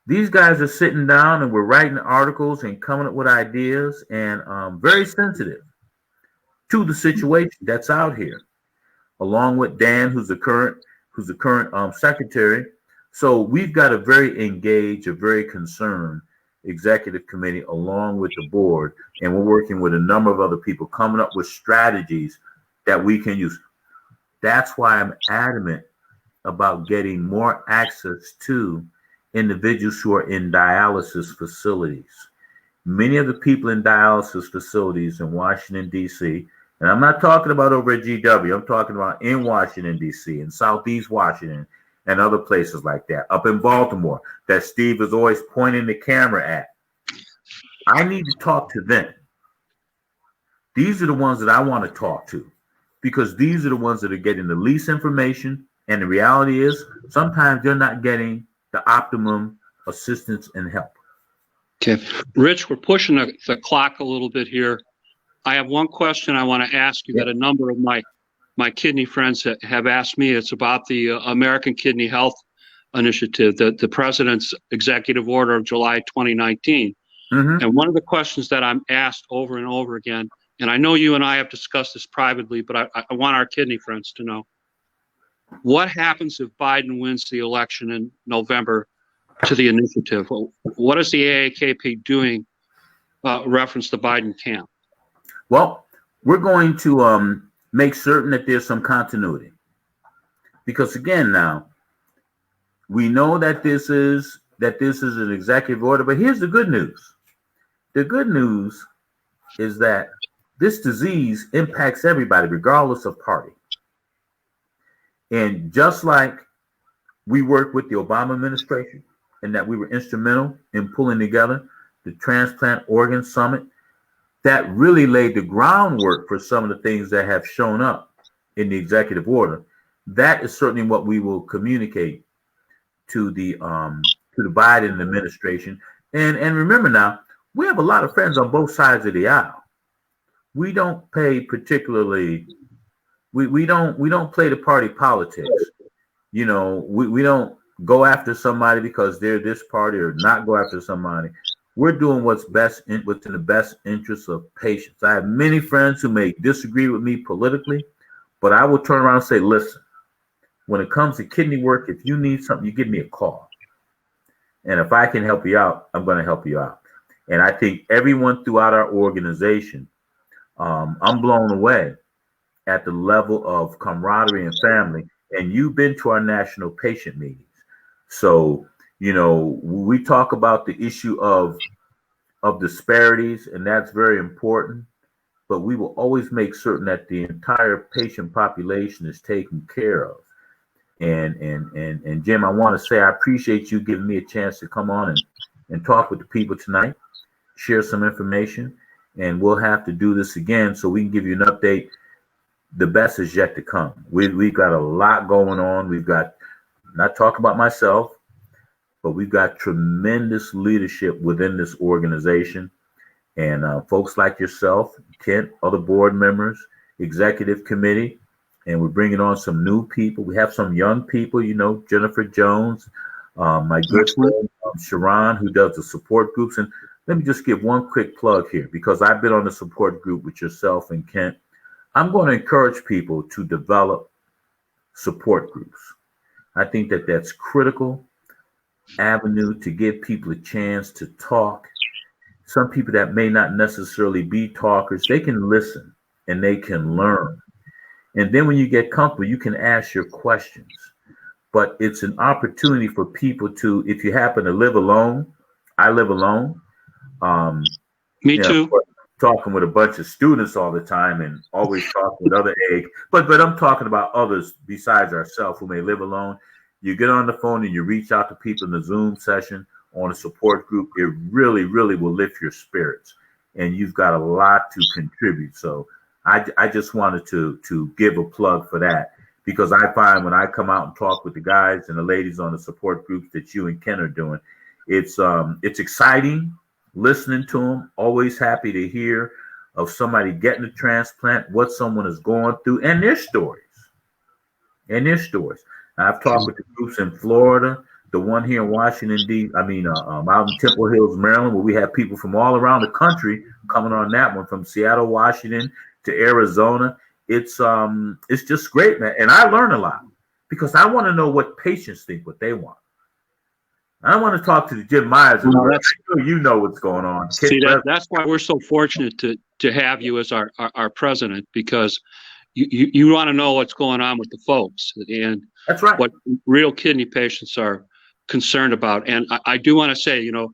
these guys are sitting down and we're writing articles and coming up with ideas, and very sensitive to the situation that's out here, along with Dan, who's the current secretary. So we've got a very engaged, a very concerned executive committee along with the board, and we're working with a number of other people coming up with strategies that we can use. That's why I'm adamant about getting more access to individuals who are in dialysis facilities. Many of the people in dialysis facilities in Washington, D.C., and I'm not talking about over at GW, I'm talking about in Washington, D.C., in Southeast Washington, and other places like that, up in Baltimore, that Steve is always pointing the camera at. I need to talk to them. These are the ones that I want to talk to, because these are the ones that are getting the least information. And the reality is sometimes they're not getting the optimum assistance and help. Okay. Rich, we're pushing the clock a little bit here. I have one question I want to ask you that a number of my kidney friends have asked me. It's about the American Kidney Health Initiative, the president's executive order of July 2019. Mm-hmm. And one of the questions that I'm asked over and over again, and I know you and I have discussed this privately, but I want our kidney friends to know, what happens if Biden wins the election in November to the initiative? What is the AAKP doing reference to Biden camp? Well, we're going to make certain that there's some continuity, because again, now we know that this is an executive order, but here's the good news. The good news is that this disease impacts everybody regardless of party. And just like we worked with the Obama administration and that we were instrumental in pulling together the Transplant Organ Summit, that really laid the groundwork for some of the things that have shown up in the executive order. That is certainly what we will communicate to the Biden administration. And remember now, we have a lot of friends on both sides of the aisle. We don't pay particularly. We don't play the party politics. You know, we don't go after somebody because they're this party or not go after somebody. We're doing what's in the best interest of patients. I have many friends who may disagree with me politically, but I will turn around and say, listen, when it comes to kidney work, if you need something, you give me a call. And if I can help you out, I'm going to help you out. And I think everyone throughout our organization, I'm blown away at the level of camaraderie and family. And you've been to our national patient meetings. So, you know, we talk about the issue of disparities, and that's very important. But we will always make certain that the entire patient population is taken care of. And Jim, I want to say I appreciate you giving me a chance to come on and talk with the people tonight, share some information, and we'll have to do this again so we can give you an update. The best is yet to come. We've got a lot going on. We've got, not talk about myself, but we've got tremendous leadership within this organization. And folks like yourself, Kent, other board members, executive committee, and we're bringing on some new people. We have some young people, you know, Jennifer Jones, my good friend Sharon, who does the support groups. And let me just give one quick plug here, because I've been on the support group with yourself and Kent. I'm going to encourage people to develop support groups. I think that that's critical avenue to give people a chance to talk. Some people that may not necessarily be talkers, they can listen and they can learn. And then when you get comfortable, you can ask your questions. But it's an opportunity for people to, if you happen to live alone, I live alone. Me too. Talking with a bunch of students all the time and always talking with other age. But I'm talking about others besides ourselves who may live alone. You get on the phone and you reach out to people in the Zoom session on a support group. It really, really will lift your spirits. And you've got a lot to contribute. So I just wanted to give a plug for that, because I find when I come out and talk with the guys and the ladies on the support groups that you and Ken are doing, it's exciting listening to them. Always happy to hear of somebody getting a transplant, what someone is going through, and their stories. I've talked with the groups in Florida, the one here in Washington, out in Temple Hills, Maryland, where we have people from all around the country coming on that one, from Seattle, Washington to Arizona. It's just great, man. And I learn a lot because I want to know what patients think, what they want. I want to talk to the Jim Myers. You know what's going on. See, that's why we're so fortunate to have you as our president, because you want to know what's going on with the folks, and that's right. What real kidney patients are concerned about. And I do want to say, you know,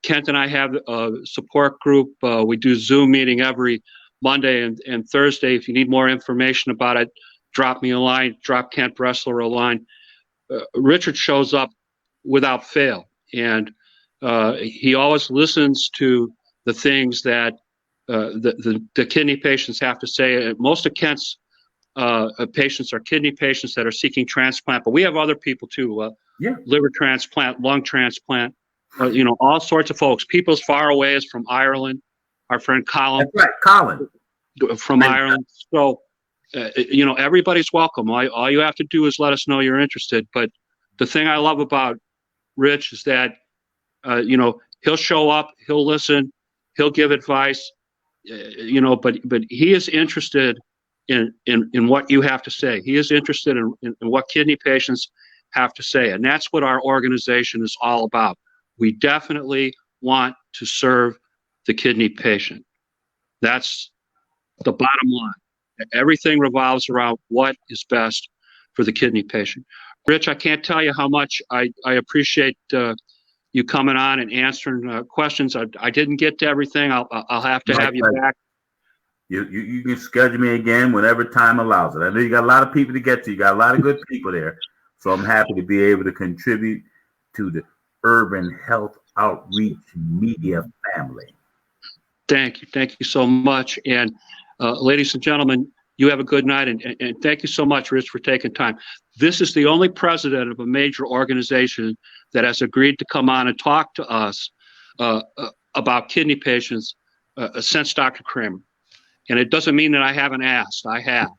Kent and I have a support group. We do Zoom meeting every Monday and Thursday. If you need more information about it, drop me a line, drop Kent Bressler a line. Richard shows up without fail, and he always listens to the things that the kidney patients have to say. Most of Kent's patients are kidney patients that are seeking transplant, but we have other people too. Liver transplant, lung transplant, you know, all sorts of folks. People as far away as from Ireland. Our friend Colin. That's right, Colin. From Ireland. So, you know, everybody's welcome. All you have to do is let us know you're interested. But the thing I love about Rich is that, you know, he'll show up, he'll listen, he'll give advice, you know, but he is interested in what you have to say. He is interested in what kidney patients have to say. And that's what our organization is all about. We definitely want to serve the kidney patient. That's the bottom line. Everything revolves around what is best for the kidney patient. Rich, I can't tell you how much I appreciate you coming on and answering questions. I didn't get to everything. I'll have to have you back. You can schedule me again whenever time allows it. I know you got a lot of people to get to. You got a lot of good people there. So I'm happy to be able to contribute to the Urban Health Outreach Media family. Thank you. Thank you so much. And ladies and gentlemen, you have a good night. And thank you so much, Rich, for taking time. This is the only president of a major organization that has agreed to come on and talk to us about kidney patients since Dr. Kramer. And it doesn't mean that I haven't asked. I have.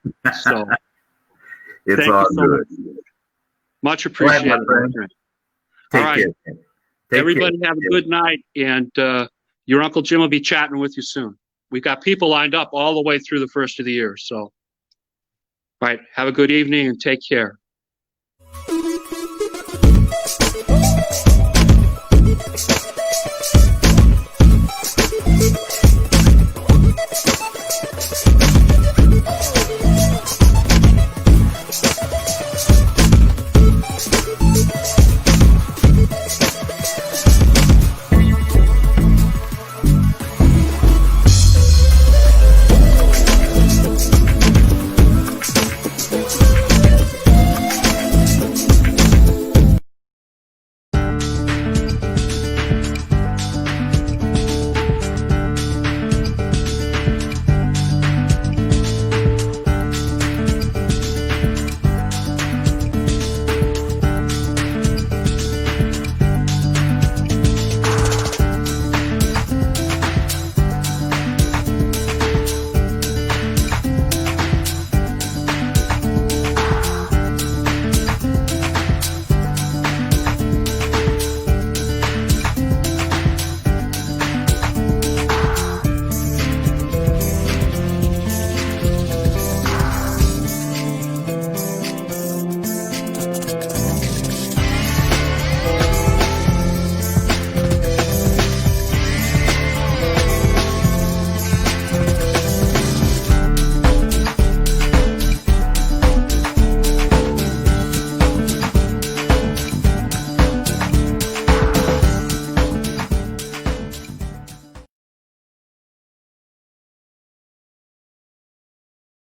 So it's all good. Much appreciated. Take care. Everybody have a good night. And your Uncle Jim will be chatting with you soon. We've got people lined up all the way through the first of the year. So, all right, have a good evening and take care.